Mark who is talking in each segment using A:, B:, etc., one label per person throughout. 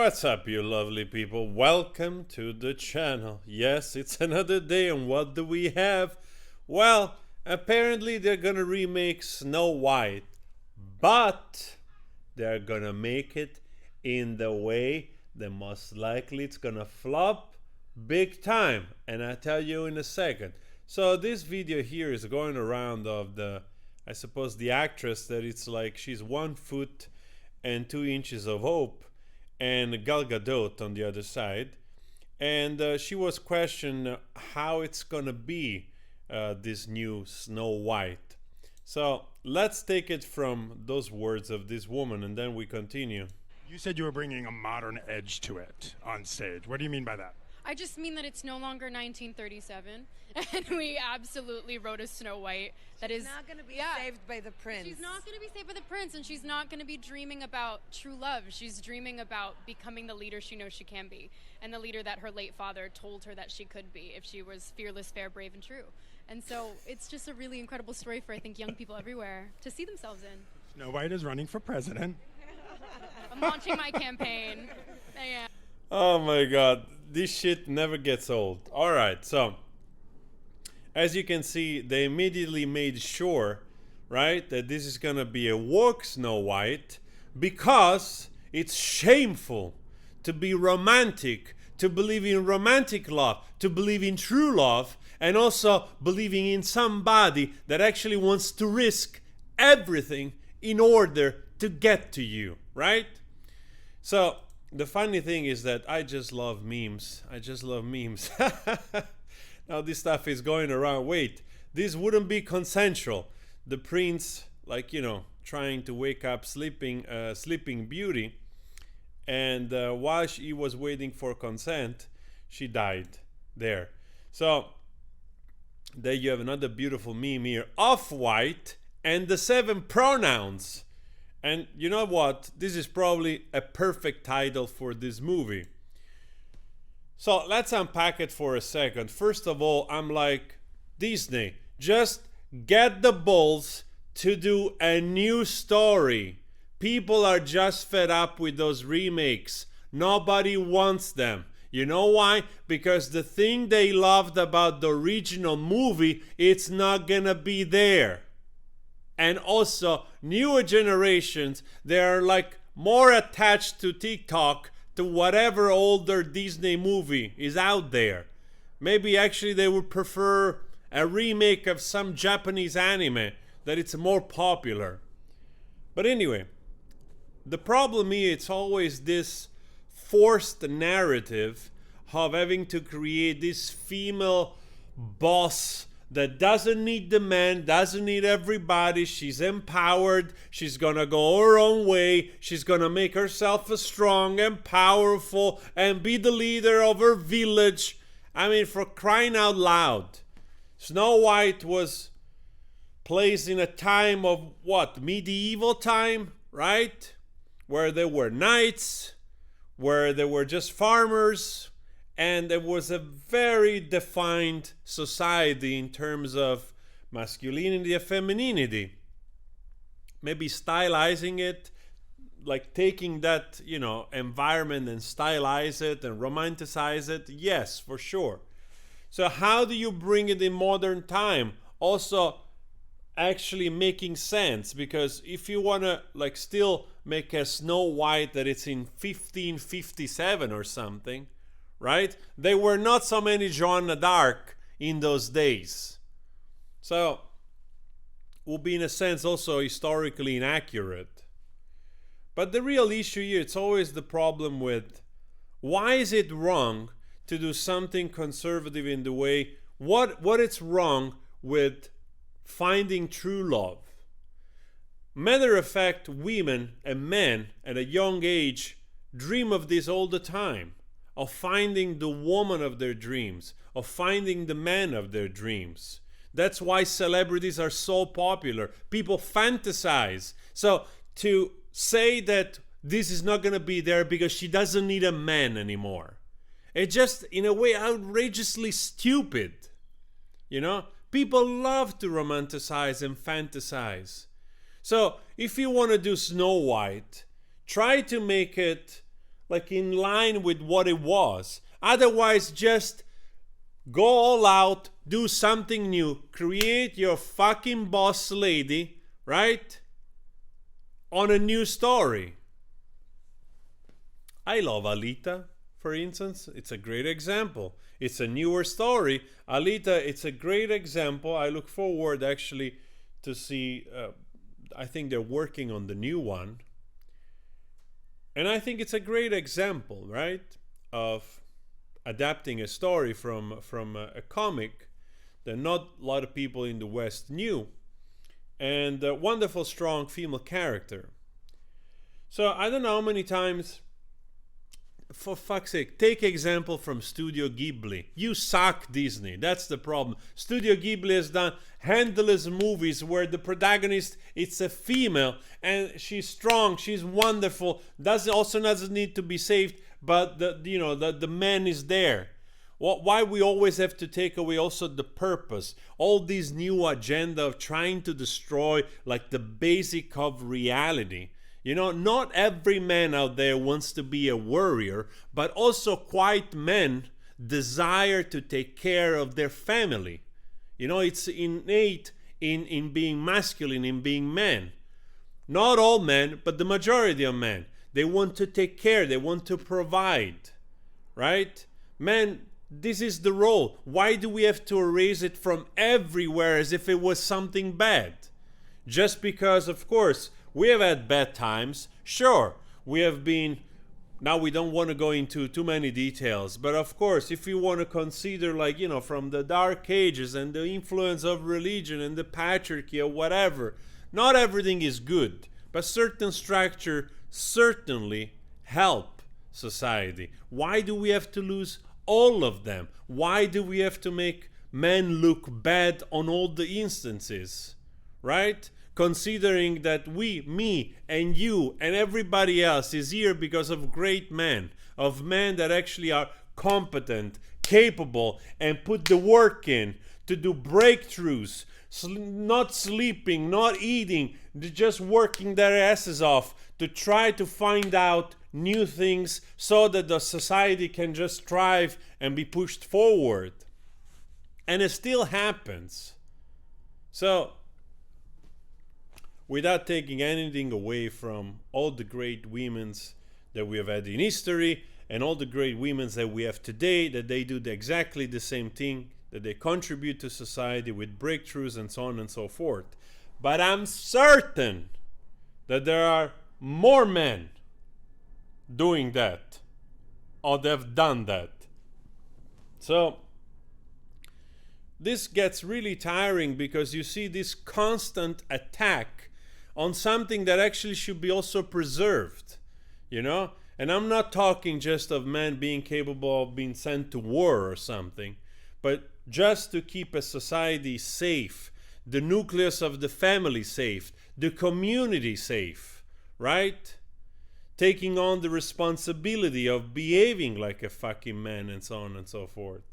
A: What's up, you lovely people? Welcome to the channel. Yes, it's another day, and what do we have? Well, apparently they're gonna remake Snow White, but they're gonna make it in the way that most likely it's gonna flop big time, and I'll tell you in a second. So this video here is going around of I suppose the actress that it's like she's 1 foot and 2 inches of hope, and Gal Gadot on the other side, and she was questioned how it's gonna be this new Snow White. So let's take it from those words of this woman, and then we continue.
B: You said you were bringing a modern edge to it on stage. What do you mean by that?
C: I just mean that it's no longer 1937, and we absolutely wrote a Snow White that
D: She's
C: is
D: not going to be saved by the prince.
C: She's not going to be saved by the prince, and she's not going to be dreaming about true love. She's dreaming about becoming the leader she knows she can be, and the leader that her late father told her that she could be if she was fearless, fair, brave, and true. And so it's just a really incredible story for, I think, young people everywhere to see themselves in.
B: Snow White is running for president.
C: I'm launching my campaign. Yeah.
A: Oh my god, this shit never gets old. Alright, so as you can see, they immediately made sure, right, that this is gonna be a woke Snow White, because it's shameful to be romantic, to believe in romantic love, to believe in true love, and also believing in somebody that actually wants to risk everything in order to get to you, right? So the funny thing is that I just love memes. I just love memes. Now this stuff is going around. Wait, this wouldn't be consensual. The prince, like, you know, trying to wake up sleeping Beauty, and while he was waiting for consent, she died there. So there you have another beautiful meme here. Off-White and the 7 pronouns. And you know what? This is probably a perfect title for this movie. So let's unpack it for a second. First of all, I'm like, Disney, just get the balls to do a new story. People are just fed up with those remakes. Nobody wants them. You know why? Because the thing they loved about the original movie, it's not gonna be there. And also, newer generations, they're like more attached to TikTok, to whatever older Disney movie is out there. Maybe actually they would prefer a remake of some Japanese anime that it's more popular. But anyway, the problem here, it's always this forced narrative of having to create this female boss that doesn't need the man, doesn't need everybody. She's empowered. She's gonna go her own way. She's gonna make herself a strong and powerful and be the leader of her village. I mean, for crying out loud. Snow White was placed in a time of what? Medieval time, right? Where there were knights, where there were just farmers, and there was a very defined society in terms of masculinity and femininity. Maybe stylizing it, like taking that, you know, environment and stylize it and romanticize it, yes, for sure. So how do you bring it in modern time? Also actually making sense, because if you want to like still make a Snow White that it's in 1557 or something, right? There were not so many Joanna d'Arc in those days. So, will be in a sense also historically inaccurate. But the real issue here, it's always the problem with, why is it wrong to do something conservative in the way, what it's wrong with finding true love? Matter of fact, women and men at a young age dream of this all the time. Of finding the woman of their dreams, of finding the man of their dreams. That's why celebrities are so popular. People fantasize. So to say that this is not going to be there because she doesn't need a man anymore, it's just in a way outrageously stupid. You know, people love to romanticize and fantasize. So if you want to do Snow White, try to make it like in line with what it was. Otherwise, just go all out, do something new, create your fucking boss lady, right? On a new story. I love Alita, for instance. It's a great example. It's a newer story. Alita, it's a great example. I look forward actually to see, I think they're working on the new one. And I think it's a great example, right, of adapting a story from a comic that not a lot of people in the West knew, and a wonderful, strong female character. So I don't know how many times, for fuck's sake, take example from Studio Ghibli. You suck, Disney. That's the problem. Studio Ghibli has done handless movies where the protagonist, it's a female and she's strong, she's wonderful, doesn't need to be saved, but the man is there. Why we always have to take away also the purpose? All these new agenda of trying to destroy like the basic of reality. You know, not every man out there wants to be a warrior, but also quiet men desire to take care of their family. You know, it's innate in being masculine, in being men. Not all men, but the majority of men. They want to take care, they want to provide, right? Men, this is the role. Why do we have to erase it from everywhere as if it was something bad? Just because, of course, we have had bad times. Sure, we have been, now we don't want to go into too many details, but of course, if you want to consider, like, you know, from the Dark Ages and the influence of religion and the patriarchy or whatever, not everything is good, but certain structure certainly help society. Why do we have to lose all of them? Why do we have to make men look bad on all the instances, right? Considering that we, me, and you, and everybody else is here because of great men, of men that actually are competent, capable, and put the work in to do breakthroughs, not sleeping, not eating, just working their asses off to try to find out new things so that the society can just thrive and be pushed forward. And it still happens. So, without taking anything away from all the great women's that we have had in history and all the great women's that we have today, that they do exactly the same thing, that they contribute to society with breakthroughs and so on and so forth. But I'm certain that there are more men doing that, or they've done that. So this gets really tiring because you see this constant attack on something that actually should be also preserved, you know? And I'm not talking just of men being capable of being sent to war or something, but just to keep a society safe, the nucleus of the family safe, the community safe, right? Taking on the responsibility of behaving like a fucking man and so on and so forth.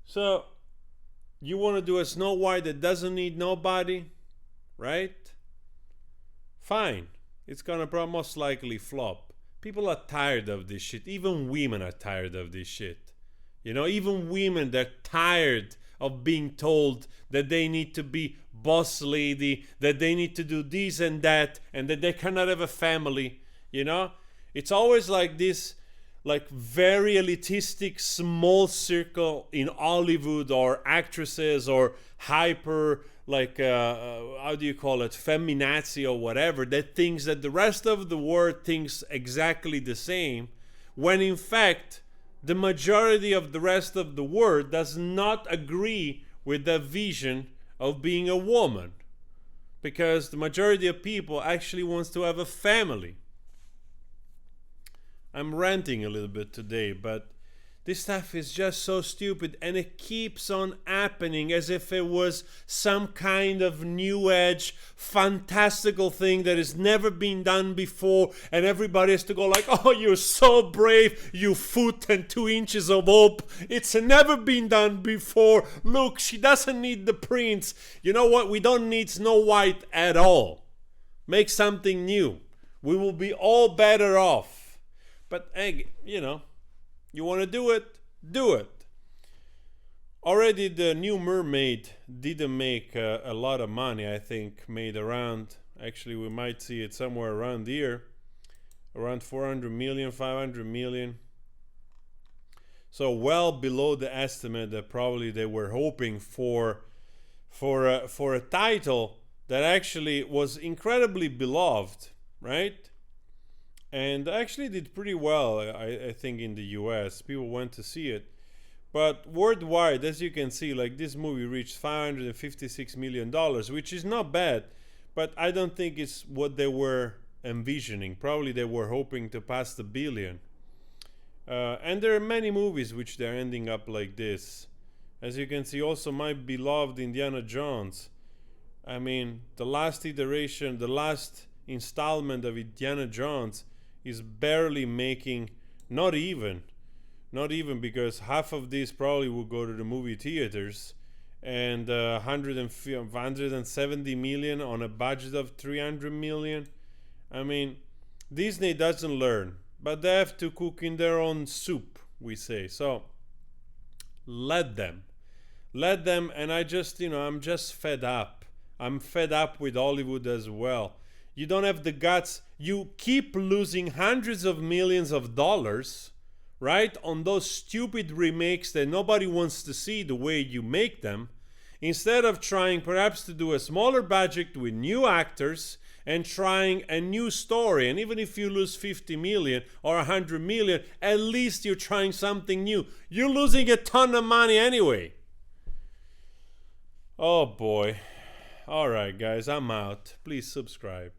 A: So, you want to do a Snow White that doesn't need nobody, right? Fine. It's gonna most likely flop. People are tired of this shit. Even women are tired of this shit. You know, even women, they're tired of being told that they need to be boss lady, that they need to do this and that they cannot have a family, you know? It's always like this, like very elitistic small circle in Hollywood, or actresses, or hyper, like, how do you call it, feminazi or whatever, that thinks that the rest of the world thinks exactly the same, when in fact, the majority of the rest of the world does not agree with that vision of being a woman. Because the majority of people actually wants to have a family. I'm ranting a little bit today, but this stuff is just so stupid, and it keeps on happening as if it was some kind of new age, fantastical thing that has never been done before, and everybody has to go like, oh, you're so brave, you 1.2 of hope. It's never been done before. Look, she doesn't need the prince. You know what? We don't need Snow White at all. Make something new. We will be all better off. But hey, you know, you want to do it, do it. Already the new Mermaid didn't make a lot of money. I think made around, actually we might see it somewhere around here, around 400 million, 500 million. So well below the estimate that probably they were hoping for a title that actually was incredibly beloved, right? And actually did pretty well, I think, in the US. People went to see it. But worldwide, as you can see, like this movie reached $556 million, which is not bad, but I don't think it's what they were envisioning. Probably they were hoping to pass the billion. And there are many movies which they're ending up like this. As you can see, also my beloved Indiana Jones. I mean, the last iteration, the last installment of Indiana Jones is barely making, not even because half of this probably will go to the movie theaters, and 170 million on a budget of 300 million. I mean, Disney doesn't learn, but they have to cook in their own soup, we say. So let them, and I just, I'm just fed up. I'm fed up with Hollywood as well. You don't have the guts. You keep losing hundreds of millions of dollars, right, on those stupid remakes that nobody wants to see the way you make them, instead of trying perhaps to do a smaller budget with new actors and trying a new story. And even if you lose 50 million or 100 million, at least you're trying something new. You're losing a ton of money anyway. Oh boy. All right, guys, I'm out. Please subscribe.